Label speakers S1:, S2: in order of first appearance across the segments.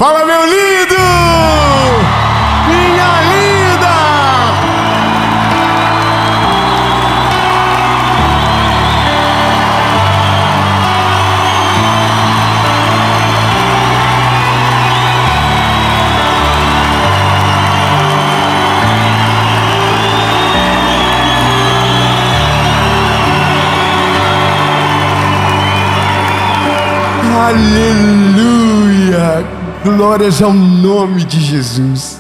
S1: Fala, meu lindo! Minha linda! Aleluia! Glórias ao nome de Jesus.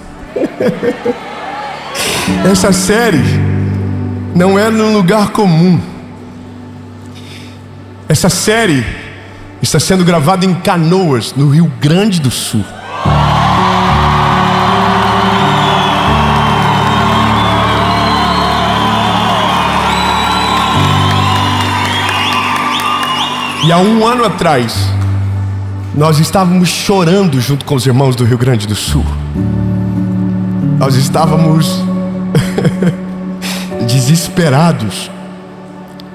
S1: Essa série não é num lugar comum. Essa série está sendo gravada em Canoas, no Rio Grande do Sul. E há um ano atrás, nós estávamos chorando junto com os irmãos do Rio Grande do Sul. Nós estávamos desesperados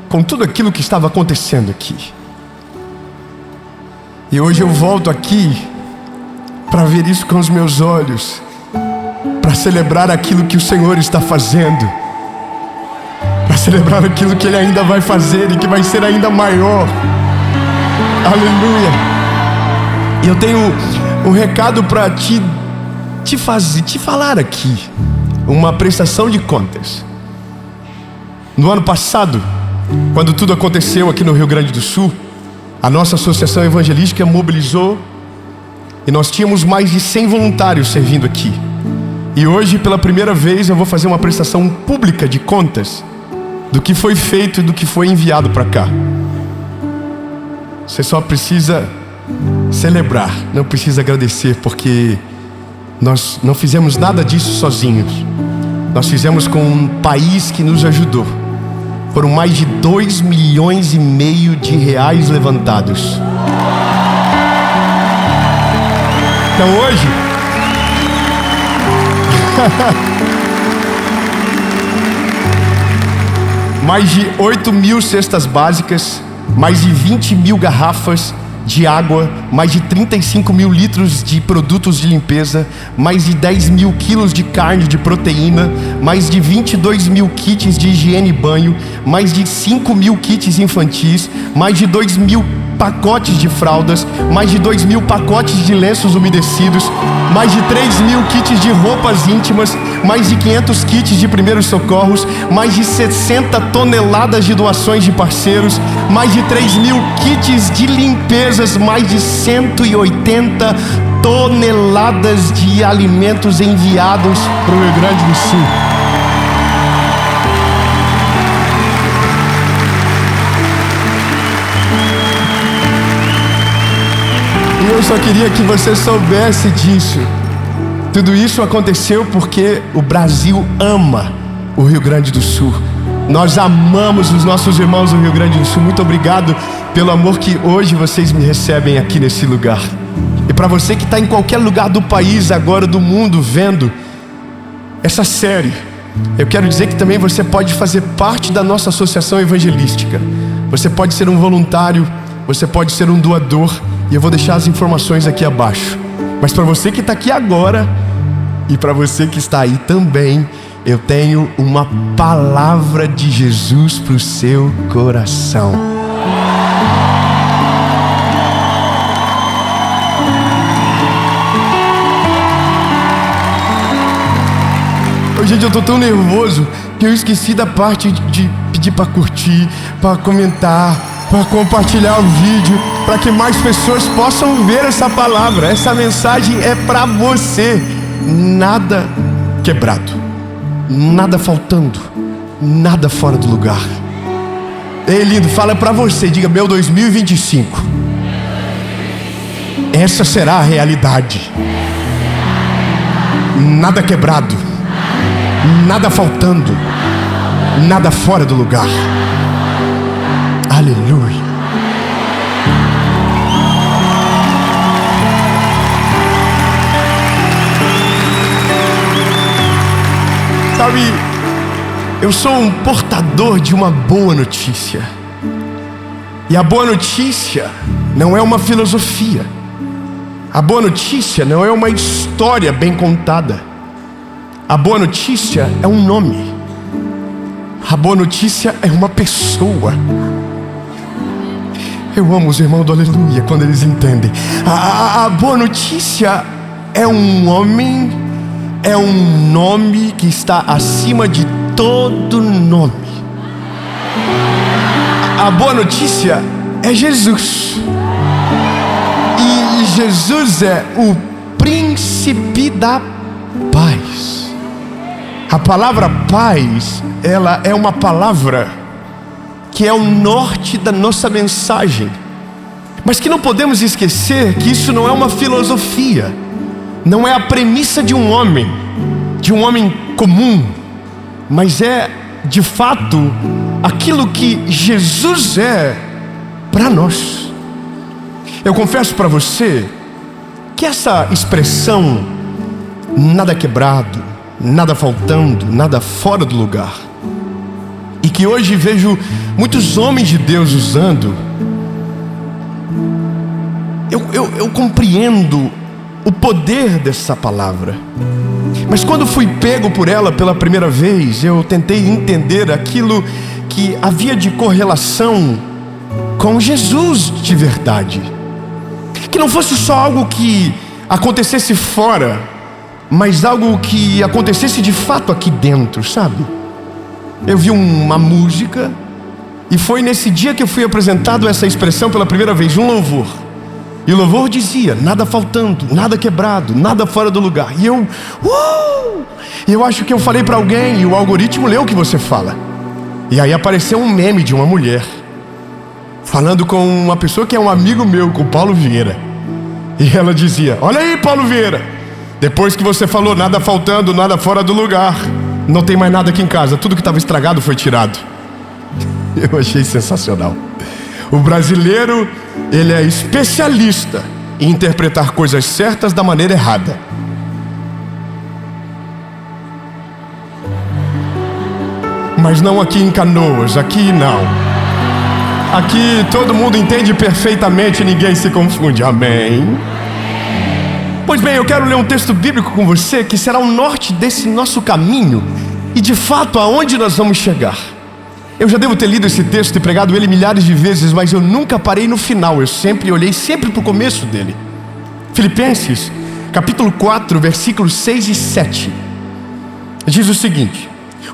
S1: com tudo aquilo que estava acontecendo aqui. E hoje eu volto aqui para ver isso com os meus olhos, para celebrar aquilo que o Senhor está fazendo, para celebrar aquilo que Ele ainda vai fazer e que vai ser ainda maior. Aleluia! E eu tenho um recado para te falar aqui, uma prestação de contas. No ano passado, quando tudo aconteceu aqui no Rio Grande do Sul, a nossa associação evangelística mobilizou e nós tínhamos mais de 100 voluntários servindo aqui. E hoje, pela primeira vez, eu vou fazer uma prestação pública de contas do que foi feito e do que foi enviado para cá. Você só precisa celebrar, não precisa agradecer, porque nós não fizemos nada disso sozinhos. Nós fizemos com um país que nos ajudou. Foram mais de 2,5 milhões de reais levantados. Então hoje mais de 8 mil cestas básicas, mais de 20 mil garrafas de água, mais de 35 mil litros de produtos de limpeza, mais de 10 mil quilos de carne de proteína, mais de 22 mil kits de higiene e banho, mais de 5 mil kits infantis, mais de 2 mil pacotes de fraldas, mais de 2 mil pacotes de lenços umedecidos, mais de 3 mil kits de roupas íntimas, mais de 500 kits de primeiros socorros, mais de 60 toneladas de doações de parceiros, mais de 3 mil kits de limpezas, mais de 180 toneladas de alimentos enviados para o Rio Grande do Sul. E eu só queria que você soubesse disso. Tudo isso aconteceu porque o Brasil ama o Rio Grande do Sul. Nós amamos os nossos irmãos do Rio Grande do Sul. Muito obrigado pelo amor que hoje vocês me recebem aqui nesse lugar. E para você que está em qualquer lugar do país agora, do mundo, vendo essa série, eu quero dizer que também você pode fazer parte da nossa associação evangelística. Você pode ser um voluntário, você pode ser um doador, e eu vou deixar as informações aqui abaixo. Mas para você que está aqui agora, e para você que está aí também, eu tenho uma palavra de Jesus para o seu coração. Ô, gente, eu estou tão nervoso que eu esqueci da parte de pedir para curtir, para comentar, para compartilhar o vídeo, para que mais pessoas possam ver essa palavra. Essa mensagem é para você. Nada quebrado, nada faltando, nada fora do lugar. Ei, lindo, fala para você, diga: meu 2025, essa será a realidade. Nada quebrado, nada faltando, nada fora do lugar. Aleluia. Sabe, eu sou um portador de uma boa notícia. E a boa notícia não é uma filosofia. A boa notícia não é uma história bem contada. A boa notícia é um nome. A boa notícia é uma pessoa. Eu amo os irmãos do Aleluia quando eles entendem. A boa notícia é um homem, é um nome que está acima de todo nome. A boa notícia é Jesus. E Jesus é o príncipe da paz. A palavra paz, ela é uma palavra que é o norte da nossa mensagem. Mas que não podemos esquecer que isso não é uma filosofia. Não é a premissa de um homem comum. Mas é, de fato, aquilo que Jesus é para nós. Eu confesso para você que essa expressão, nada quebrado, nada faltando, nada fora do lugar, e que hoje vejo muitos homens de Deus usando, eu compreendo o poder dessa palavra. Mas quando fui pego por ela pela primeira vez, eu tentei entender aquilo que havia de correlação com Jesus de verdade. Que não fosse só algo que acontecesse fora, mas algo que acontecesse de fato aqui dentro, sabe? Eu vi uma música, e foi nesse dia que eu fui apresentado essa expressão pela primeira vez, um louvor. E o louvor dizia, nada faltando, nada quebrado, nada fora do lugar. E eu acho que eu falei para alguém, e o algoritmo leu o que você fala. E aí apareceu um meme de uma mulher falando com uma pessoa que é um amigo meu, com o Paulo Vieira. E ela dizia, olha aí, Paulo Vieira, depois que você falou nada faltando, nada fora do lugar, não tem mais nada aqui em casa, tudo que estava estragado foi tirado. Eu achei sensacional. O brasileiro, ele é especialista em interpretar coisas certas da maneira errada. Mas não aqui em Canoas, aqui não. Aqui todo mundo entende perfeitamente, ninguém se confunde, amém? Pois bem, eu quero ler um texto bíblico com você que será o norte desse nosso caminho e de fato aonde nós vamos chegar. Eu já devo ter lido esse texto e pregado ele milhares de vezes, mas eu nunca parei no final, eu sempre olhei para o começo dele. Filipenses, capítulo 4, versículos 6 e 7. Diz o seguinte: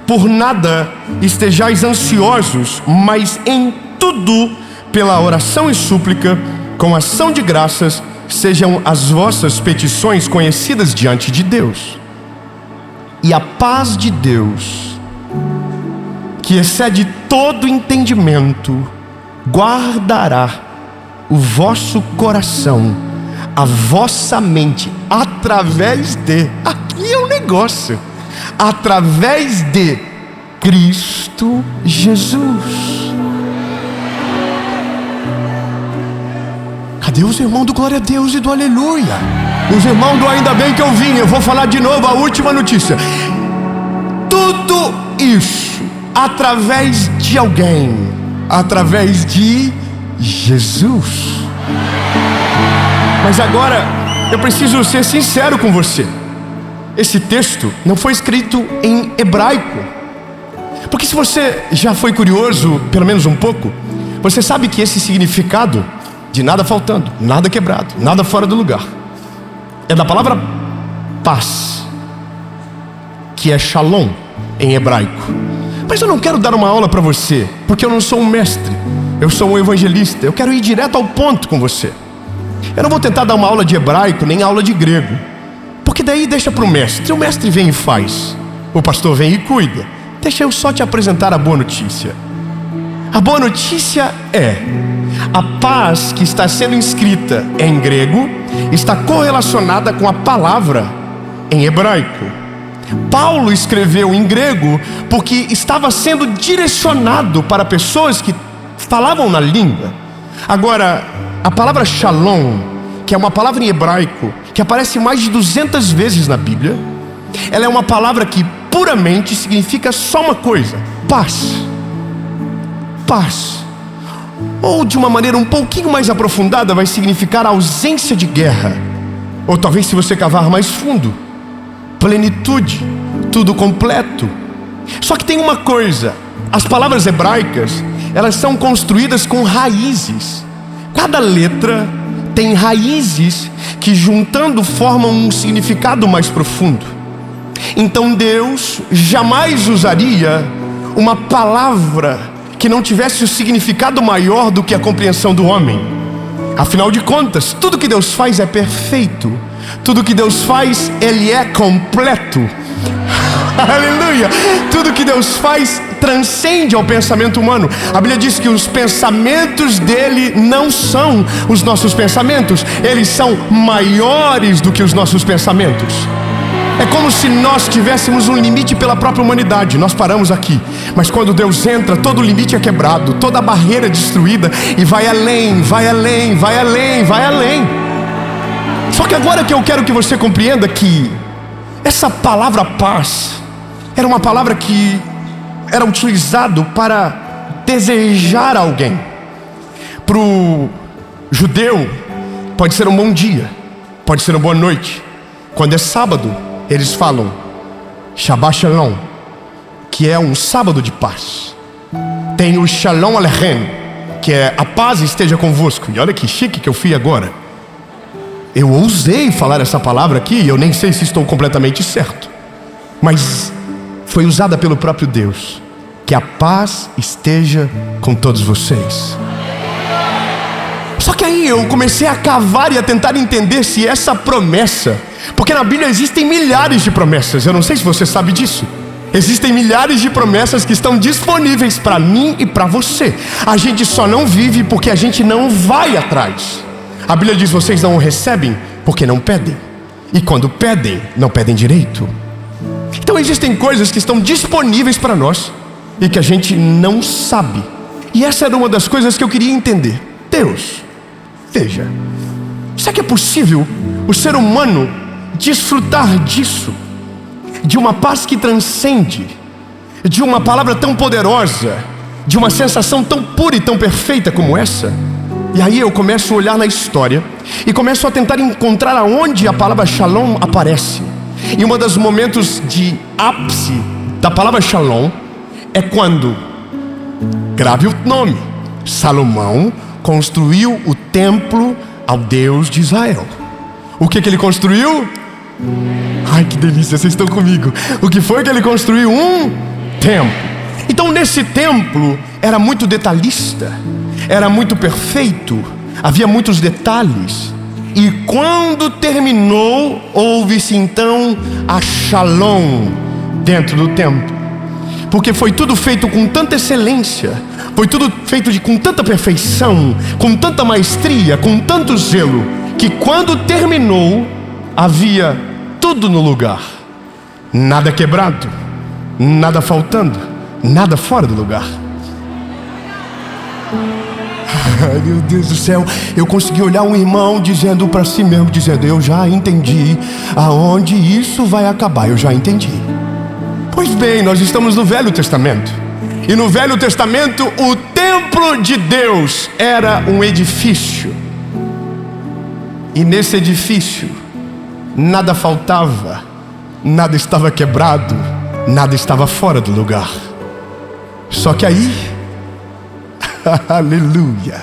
S1: por nada estejais ansiosos, mas em tudo, pela oração e súplica, com ação de graças, sejam as vossas petições conhecidas diante de Deus. E a paz de Deus, que excede todo entendimento, guardará o vosso coração, a vossa mente, através de, aqui é um negócio, através de Cristo Jesus. Cadê os irmãos do glória a Deus e do aleluia? Os irmãos do ainda bem que eu vim. Eu vou falar de novo a última notícia. Tudo isso através de alguém, através de Jesus. Mas agora eu preciso ser sincero com você. Esse texto não foi escrito em hebraico, porque se você já foi curioso, pelo menos um pouco, você sabe que esse significado de nada faltando, nada quebrado, nada fora do lugar, é da palavra paz, que é shalom em hebraico. Mas eu não quero dar uma aula para você, porque eu não sou um mestre, eu sou um evangelista. Eu quero ir direto ao ponto com você. Eu não vou tentar dar uma aula de hebraico, nem aula de grego, porque daí deixa para o mestre. O mestre vem e faz, o pastor vem e cuida. Deixa eu só te apresentar a boa notícia. A boa notícia é: a paz que está sendo escrita em grego está correlacionada com a palavra em hebraico. Paulo escreveu em grego porque estava sendo direcionado para pessoas que falavam na língua. Agora, a palavra shalom, que é uma palavra em hebraico que aparece mais de 200 vezes na Bíblia, ela é uma palavra que puramente significa só uma coisa: paz. Paz. Ou de uma maneira um pouquinho mais aprofundada, vai significar a ausência de guerra, Ou talvez, se você cavar mais fundo, plenitude, tudo completo. Só que tem uma coisa: as palavras hebraicas, elas são construídas com raízes. Cada letra tem raízes que, juntando, formam um significado mais profundo. Então Deus jamais usaria uma palavra que não tivesse o significado maior do que a compreensão do homem. Afinal de contas, tudo que Deus faz é perfeito. Tudo que Deus faz, Ele é completo. Aleluia! Tudo que Deus faz transcende ao pensamento humano. A Bíblia diz que os pensamentos dele não são os nossos pensamentos. Eles são maiores do que os nossos pensamentos. É como se nós tivéssemos um limite pela própria humanidade. Nós paramos aqui. Mas quando Deus entra, todo o limite é quebrado, toda a barreira é destruída e vai além, vai além, vai além, vai além. Só que agora que eu quero que você compreenda que essa palavra paz era uma palavra que era utilizado para desejar alguém. Para o judeu, pode ser um bom dia, pode ser uma boa noite. Quando é sábado, eles falam Shabbat Shalom, que é um sábado de paz. Tem o Shalom Aleichem, que é a paz esteja convosco. E olha que chique que eu fui agora. Eu ousei falar essa palavra aqui, eu nem sei se estou completamente certo, mas foi usada pelo próprio Deus. Que a paz esteja com todos vocês. Só que aí eu comecei a cavar e a tentar entender se essa promessa, porque na Bíblia existem milhares de promessas, eu não sei se você sabe disso. Existem milhares de promessas que estão disponíveis para mim e para você. A gente só não vive porque a gente não vai atrás. A Bíblia diz: vocês não o recebem porque não pedem. E quando pedem, não pedem direito. Então existem coisas que estão disponíveis para nós e que a gente não sabe. E essa era uma das coisas que eu queria entender. Deus, veja, será que é possível o ser humano desfrutar disso? De uma paz que transcende, de uma palavra tão poderosa, de uma sensação tão pura e tão perfeita como essa? E aí eu começo a olhar na história e começo a tentar encontrar aonde a palavra Shalom aparece. E um dos momentos de ápice da palavra Shalom é quando, grave o nome, Salomão construiu o templo ao Deus de Israel. O que ele construiu? Ai, que delícia, vocês estão comigo. O que foi que ele construiu? Um templo. Então nesse templo era muito detalhista, era muito perfeito, havia muitos detalhes. E quando terminou, houve-se então a Shalom dentro do templo. Porque foi tudo feito com tanta excelência, foi tudo feito com tanta perfeição, com tanta maestria, com tanto zelo, que quando terminou, havia tudo no lugar. Nada quebrado, nada faltando, nada fora do lugar. Ai, meu Deus do céu, eu consegui olhar um irmão dizendo para si mesmo, dizendo: eu já entendi aonde isso vai acabar, eu já entendi. Pois bem, nós estamos no Velho Testamento. E no Velho Testamento, o templo de Deus era um edifício. E nesse edifício, nada faltava, nada estava quebrado, nada estava fora do lugar. Só que aí, aleluia,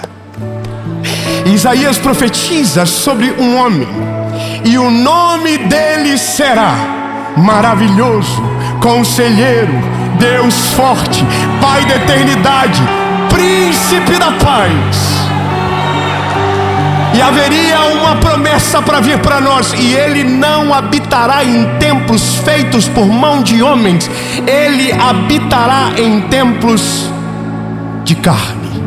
S1: Isaías profetiza sobre um homem, e o nome dele será Maravilhoso, Conselheiro, Deus Forte, Pai da Eternidade, Príncipe da Paz. E haveria uma promessa para vir para nós: e ele não habitará em templos feitos por mão de homens, ele habitará em templos de carne.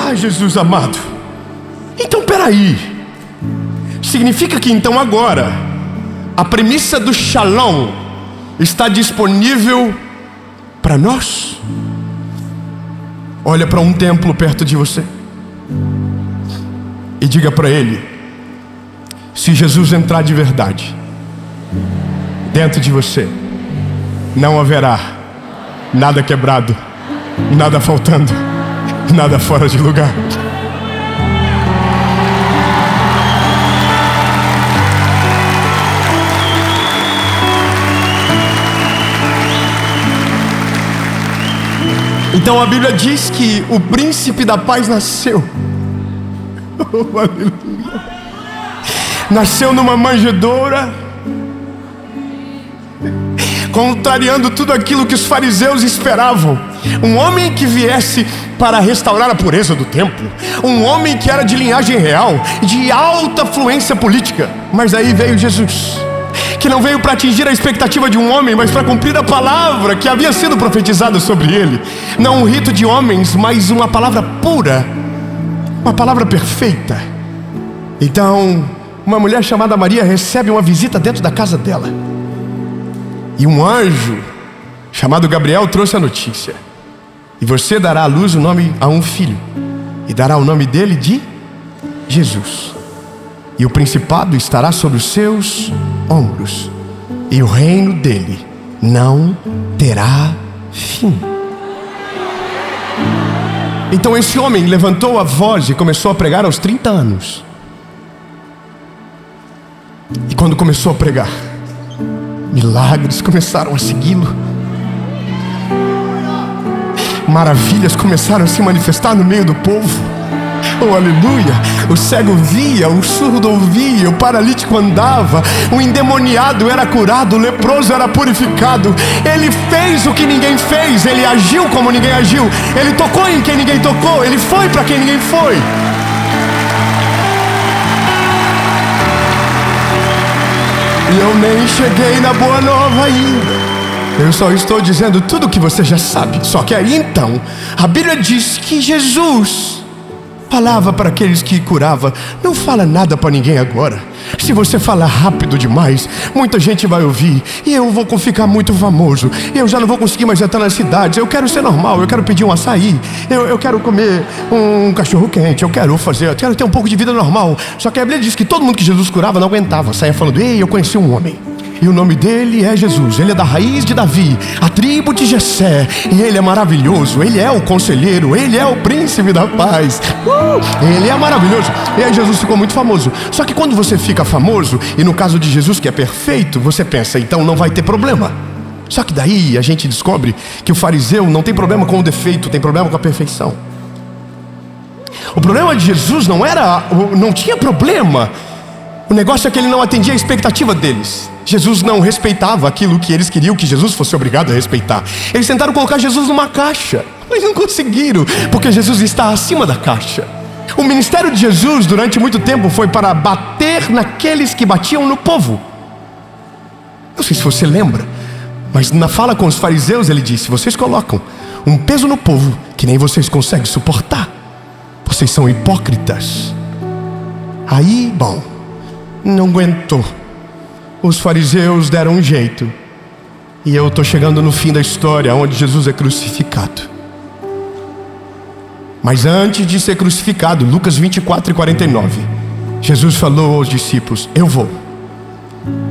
S1: Ai, Jesus amado, então peraí, significa que então agora a premissa do Shalom está disponível para nós? Olha para um templo perto de você e diga para ele: se Jesus entrar de verdade dentro de você, não haverá nada quebrado, nada faltando, nada fora de lugar. Então a Bíblia diz que o príncipe da paz nasceu. Oh, aleluia. Nasceu numa manjedoura, contrariando tudo aquilo que os fariseus esperavam. Um homem que viesse para restaurar a pureza do templo. Um homem que era de linhagem real, de alta fluência política. Mas aí veio Jesus, que não veio para atingir a expectativa de um homem, mas para cumprir a palavra que havia sido profetizada sobre ele. Não um rito de homens, mas uma palavra pura, uma palavra perfeita. Então, uma mulher chamada Maria recebe uma visita dentro da casa dela. E um anjo chamado Gabriel trouxe a notícia: e você dará à luz o nome a um filho, e dará o nome dele de Jesus. E o principado estará sobre os seus ombros, e o reino dele não terá fim. Então esse homem levantou a voz e começou a pregar aos 30 anos. E quando começou a pregar, milagres começaram a segui-lo. Maravilhas começaram a se manifestar no meio do povo. Oh, aleluia. O cego via, o surdo ouvia, o paralítico andava, o endemoniado era curado, o leproso era purificado. Ele fez o que ninguém fez, ele agiu como ninguém agiu, ele tocou em quem ninguém tocou, ele foi para quem ninguém foi. E eu nem cheguei na boa nova ainda. Eu só estou dizendo tudo o que você já sabe. Só que aí então, a Bíblia diz que Jesus falava para aqueles que curava: não fala nada para ninguém agora. Se você falar rápido demais, muita gente vai ouvir, e eu vou ficar muito famoso, e eu já não vou conseguir mais entrar nas cidades. Eu quero ser normal, eu quero pedir um açaí, eu quero comer um cachorro quente, eu quero ter um pouco de vida normal. Só que a Bíblia diz que todo mundo que Jesus curava não aguentava, saia falando: ei, eu conheci um homem, e o nome dele é Jesus, ele é da raiz de Davi, a tribo de Jessé, e ele é maravilhoso, ele é o conselheiro, ele é o príncipe da paz, ele é maravilhoso. E aí Jesus ficou muito famoso. Só que quando você fica famoso, e no caso de Jesus que é perfeito, você pensa: então não vai ter problema. Só que daí a gente descobre que o fariseu não tem problema com o defeito, tem problema com a perfeição. O problema de Jesus não tinha problema. O negócio é que ele não atendia a expectativa deles. Jesus não respeitava aquilo que eles queriam que Jesus fosse obrigado a respeitar. Eles tentaram colocar Jesus numa caixa, mas não conseguiram, porque Jesus está acima da caixa. O ministério de Jesus durante muito tempo foi para bater naqueles que batiam no povo. Não sei se você lembra, mas na fala com os fariseus ele disse: vocês colocam um peso no povo que nem vocês conseguem suportar. Vocês são hipócritas. Aí, bom, não aguentou. Os fariseus deram um jeito. E eu estou chegando no fim da história, onde Jesus é crucificado. Mas antes de ser crucificado, Lucas 24:49, Jesus falou aos discípulos: eu vou,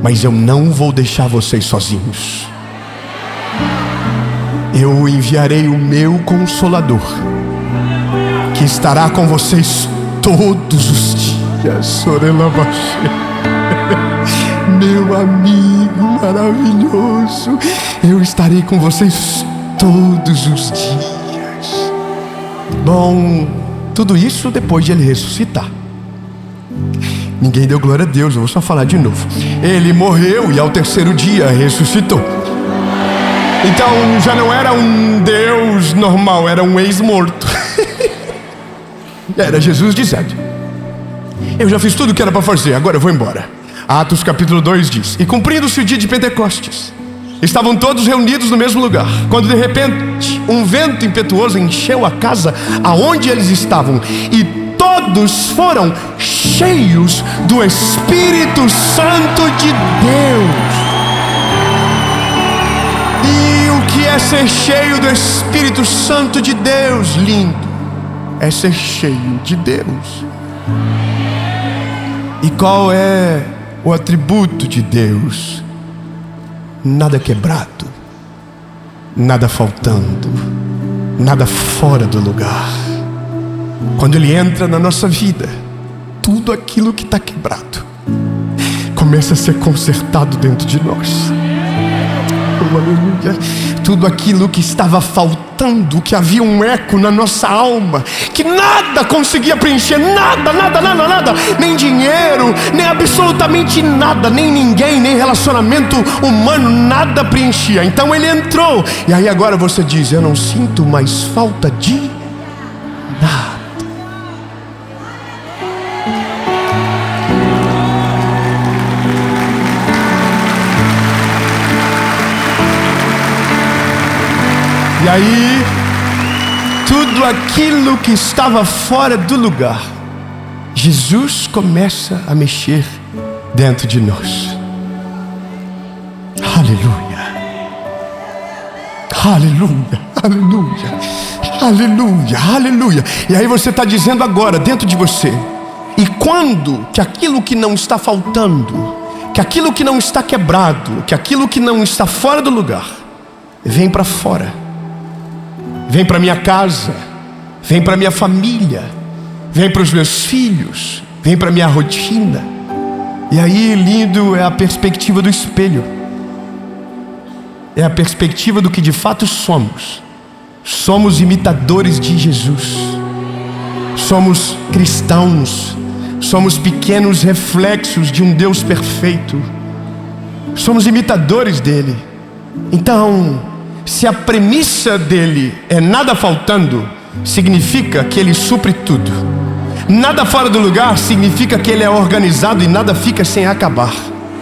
S1: mas eu não vou deixar vocês sozinhos. Eu enviarei o meu Consolador, que estará com vocês todos os dias. Meu amigo maravilhoso, eu estarei com vocês todos os dias. Bom, tudo isso depois de ele ressuscitar. Ninguém deu glória a Deus, eu vou só falar de novo. Ele morreu e ao terceiro dia ressuscitou. Então já não era um Deus normal, era um ex-morto. Era Jesus dizendo: eu já fiz tudo o que era para fazer, agora eu vou embora. Atos capítulo 2 diz: e cumprindo-se o dia de Pentecostes, estavam todos reunidos no mesmo lugar, quando de repente um vento impetuoso encheu a casa aonde eles estavam, e todos foram cheios do Espírito Santo de Deus. E o que é ser cheio do Espírito Santo de Deus? Lindo, é ser cheio de Deus. E qual é o atributo de Deus? Nada quebrado, nada faltando, nada fora do lugar. Quando Ele entra na nossa vida, tudo aquilo que está quebrado começa a ser consertado dentro de nós. Oh, aleluia. tudo aquilo que estava faltando, que havia um eco na nossa alma, que nada conseguia preencher, nada, nem dinheiro, nem absolutamente nada, nem ninguém, nem relacionamento humano, nada preenchia. Então ele entrou, e aí agora você diz: eu não sinto mais falta de nada. E aí, tudo aquilo que estava fora do lugar, Jesus começa a mexer dentro de nós. Aleluia, aleluia, aleluia, aleluia, aleluia. E aí você está dizendo agora dentro de você: e quando que aquilo que não está faltando, que aquilo que não está quebrado, que aquilo que não está fora do lugar, vem para fora, vem para minha casa, vem para minha família, vem para os meus filhos, vem para minha rotina. E aí, lindo, é a perspectiva do espelho, é a perspectiva do que de fato somos. Somos imitadores de Jesus, somos cristãos, somos pequenos reflexos de um Deus perfeito, somos imitadores dele. Então, se a premissa dele é nada faltando, significa que ele supre tudo. Nada fora do lugar significa que ele é organizado e nada fica sem acabar.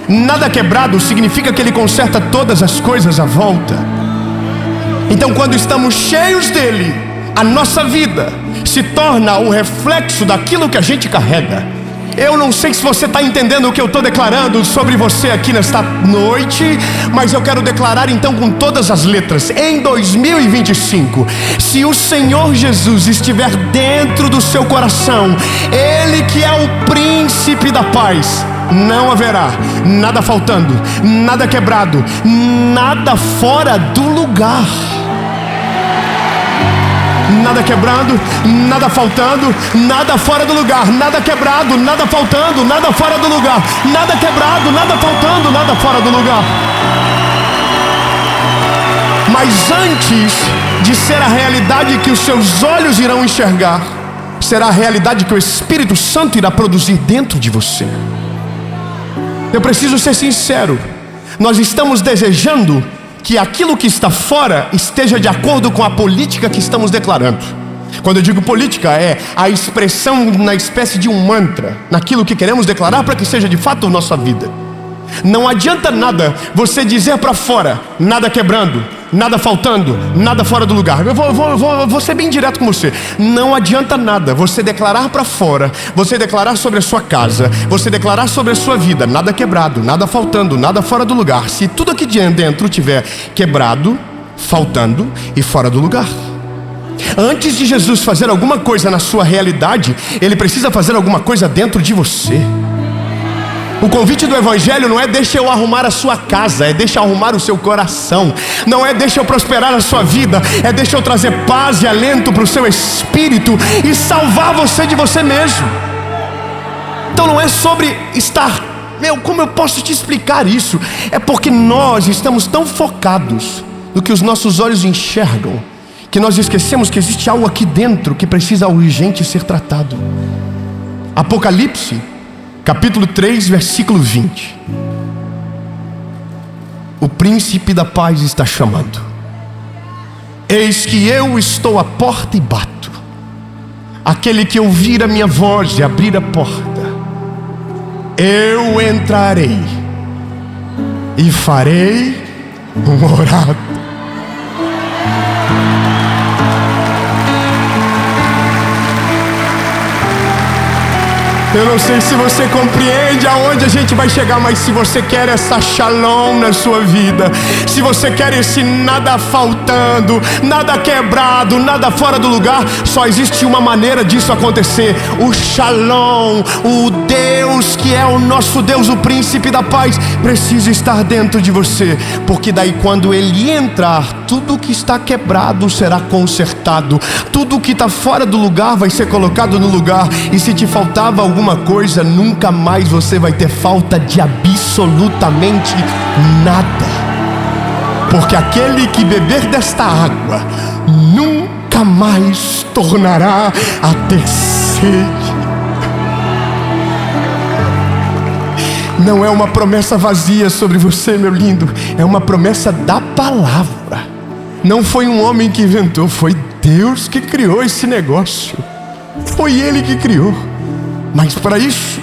S1: Nada quebrado significa que ele conserta todas as coisas à volta. Então, quando estamos cheios dele, a nossa vida se torna o reflexo daquilo que a gente carrega. Eu não sei se você está entendendo o que eu estou declarando sobre você aqui nesta noite, mas eu quero declarar então com todas as letras: em 2025, se o Senhor Jesus estiver dentro do seu coração, Ele que é o príncipe da paz, não haverá nada faltando, nada quebrado, nada fora do lugar. Nada quebrado, nada faltando, nada fora do lugar. Nada quebrado, nada faltando, nada fora do lugar. Nada quebrado, nada faltando, nada fora do lugar. Mas antes de ser a realidade que os seus olhos irão enxergar, será a realidade que o Espírito Santo irá produzir dentro de você. Eu preciso ser sincero: nós estamos desejando que aquilo que está fora esteja de acordo com a política que estamos declarando. Quando eu digo política, é a expressão na espécie de um mantra, naquilo que queremos declarar para que seja de fato a nossa vida. Não adianta nada você dizer para fora: nada quebrando, nada faltando, nada fora do lugar. Eu vou ser bem direto com você. Não adianta nada você declarar para fora, você declarar sobre a sua casa, você declarar sobre a sua vida: nada quebrado, nada faltando, nada fora do lugar, se tudo aqui dentro tiver quebrado, faltando e fora do lugar. Antes de Jesus fazer alguma coisa na sua realidade, Ele precisa fazer alguma coisa dentro de você. O convite do Evangelho não é deixa eu arrumar a sua casa, é deixa eu arrumar o seu coração. Não é deixa eu prosperar a sua vida, é deixa eu trazer paz e alento para o seu espírito e salvar você de você mesmo. Então não é sobre estar... como eu posso te explicar isso? É porque nós estamos tão focados no que os nossos olhos enxergam, que nós esquecemos que existe algo aqui dentro que precisa urgente ser tratado. Apocalipse capítulo 3, versículo 20. O príncipe da paz está chamando. Eis que eu estou à porta e bato. Aquele que ouvir a minha voz e abrir a porta, eu entrarei e farei morada. Eu não sei se você compreende aonde a gente vai chegar, mas se você quer essa shalom na sua vida, se você quer esse nada faltando, nada quebrado, nada fora do lugar, só existe uma maneira disso acontecer: o shalom, o Deus que é o nosso Deus, o príncipe da paz, precisa estar dentro de você, porque daí quando Ele entrar, tudo que está quebrado será consertado, tudo que está fora do lugar vai ser colocado no lugar, e se te faltava alguma coisa, nunca mais você vai ter falta de absolutamente nada. porque aquele que beber desta água nunca mais tornará a ter sede. Não é uma promessa vazia sobre você, meu lindo, é uma promessa da palavra. Não foi um homem que inventou, foi Deus que criou esse negócio. Foi Ele que criou. Mas para isso,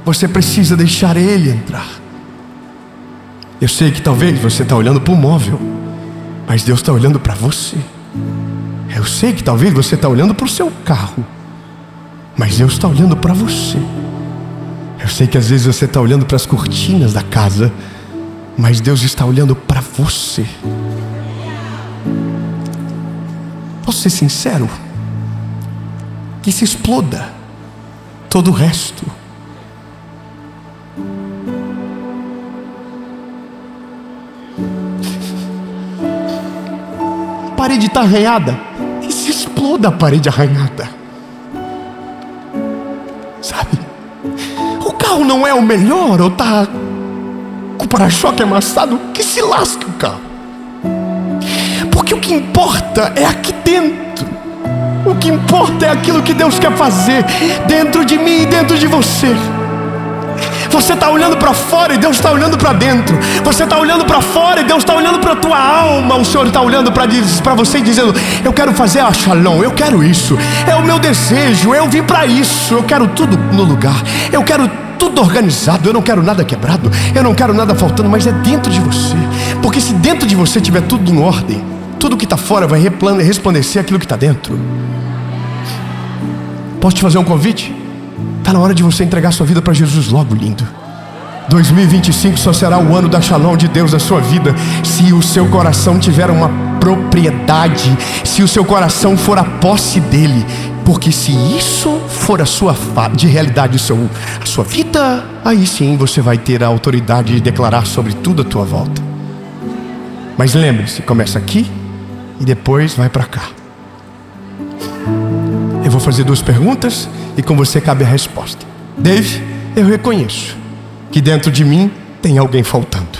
S1: você precisa deixar Ele entrar. Eu sei que talvez você está olhando para o móvel, mas Deus está olhando para você. Eu sei que talvez você está olhando para o seu carro, mas Deus está olhando para você. Eu sei que às vezes você está olhando para as cortinas da casa, mas Deus está olhando para você. Posso ser sincero? Que se exploda todo o resto. A parede está arranhada, que se exploda a parede arranhada. Sabe? O carro não é o melhor, ou está com o para-choque amassado, que se lasque o carro. Porque o que importa é aqui dentro. O que importa é aquilo que Deus quer fazer dentro de mim e dentro de você. Você está olhando para fora e Deus está olhando para dentro. Você está olhando para fora e Deus está olhando para a tua alma. O Senhor está olhando para você e dizendo: eu quero fazer a Shalom, eu quero isso, é o meu desejo, eu vim para isso, eu quero tudo no lugar, eu quero tudo organizado, eu não quero nada quebrado, eu não quero nada faltando, mas é dentro de você. Porque se dentro de você tiver tudo em ordem, tudo que está fora vai resplandecer aquilo que está dentro. Posso te fazer um convite? Está na hora de você entregar sua vida para Jesus logo, lindo. 2025 só será o ano da Shalom de Deus na sua vida se o seu coração tiver uma propriedade, se o seu coração for a posse dele. Porque se isso for de realidade a sua vida, aí sim você vai ter a autoridade de declarar sobre tudo à tua volta. Mas lembre-se, começa aqui e depois vai para cá. Eu vou fazer 2 perguntas e com você cabe a resposta. Dave, eu reconheço que dentro de mim tem alguém faltando.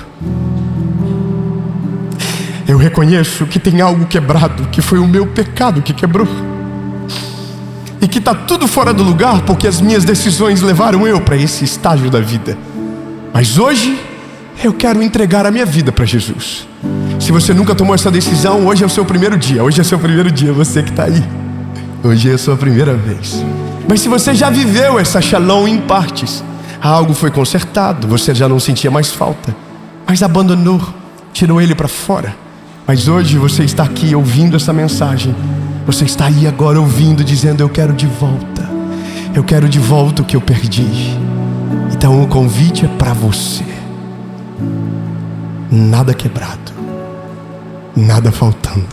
S1: Eu reconheço que tem algo quebrado, que foi o meu pecado que quebrou. E que está tudo fora do lugar porque as minhas decisões levaram eu para esse estágio da vida. Mas hoje eu quero entregar a minha vida para Jesus. Se você nunca tomou essa decisão, hoje é o seu primeiro dia. Hoje é o seu primeiro dia, você que está aí. Hoje é a sua primeira vez. Mas se você já viveu essa Shalom em partes, algo foi consertado, você já não sentia mais falta, mas abandonou, tirou ele para fora. Mas hoje você está aqui ouvindo essa mensagem. Você está aí agora ouvindo, dizendo: eu quero de volta. Eu quero de volta o que eu perdi. Então o convite é para você. Nada quebrado, nada faltando,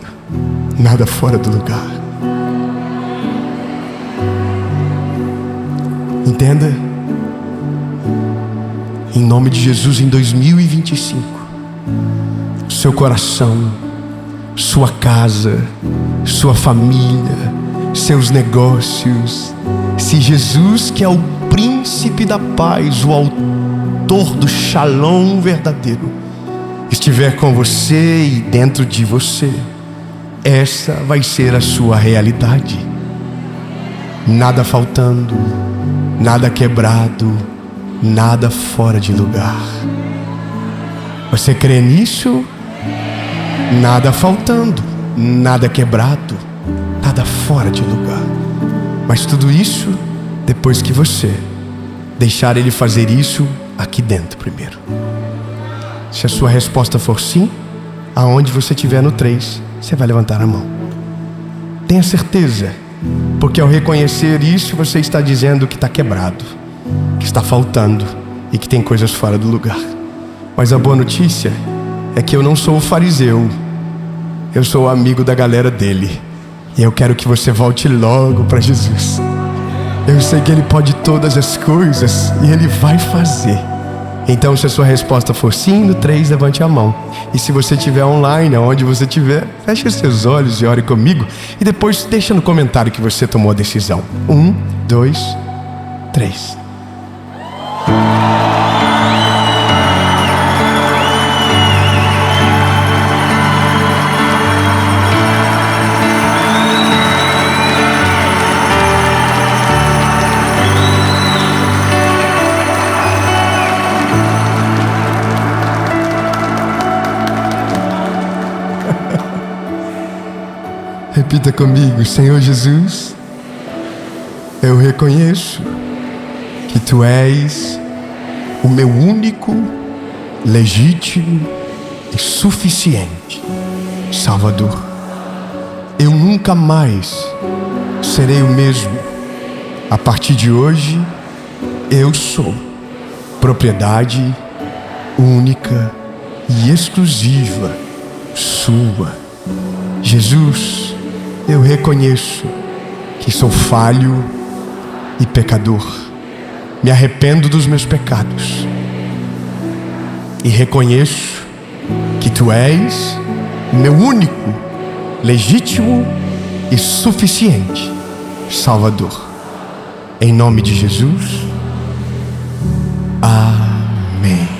S1: nada fora do lugar. Entenda? Em nome de Jesus, em 2025, seu coração, sua casa, sua família, seus negócios, se Jesus, que é o príncipe da paz, o autor do Shalom verdadeiro, estiver com você e dentro de você, essa vai ser a sua realidade. Nada faltando, nada quebrado, nada fora de lugar. Você crê nisso? Nada faltando, nada quebrado, nada fora de lugar. Mas tudo isso depois que você deixar Ele fazer isso aqui dentro primeiro. Se a sua resposta for sim, aonde você estiver no 3, você vai levantar a mão. Tenha certeza, porque ao reconhecer isso, você está dizendo que está quebrado, que está faltando e que tem coisas fora do lugar. Mas a boa notícia é que eu não sou o fariseu, eu sou o amigo da galera dele. E eu quero que você volte logo para Jesus. Eu sei que Ele pode todas as coisas e Ele vai fazer. Então, se a sua resposta for sim, no 3, levante a mão. E se você estiver online, aonde você estiver, feche os seus olhos e ore comigo. E depois deixa no comentário que você tomou a decisão. 1, 2, 3. Repita comigo: Senhor Jesus, eu reconheço que Tu és o meu único, legítimo e suficiente Salvador. Eu nunca mais serei o mesmo. A partir de hoje, eu sou propriedade única e exclusiva Sua. Jesus, eu reconheço que sou falho e pecador. Me arrependo dos meus pecados e reconheço que Tu és o meu único, legítimo e suficiente Salvador. Em nome de Jesus, amém.